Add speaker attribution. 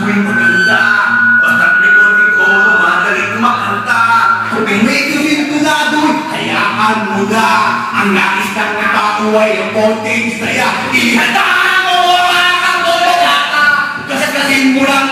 Speaker 1: sinasabing maganda. Basta't likod-likod, madaling makanta. Kung medyo sintunado'y, hayaan mo na. Ang nais ng tao ay ang konting saya. Ihanda mo ang mga kabolata. Kasakasin mo lang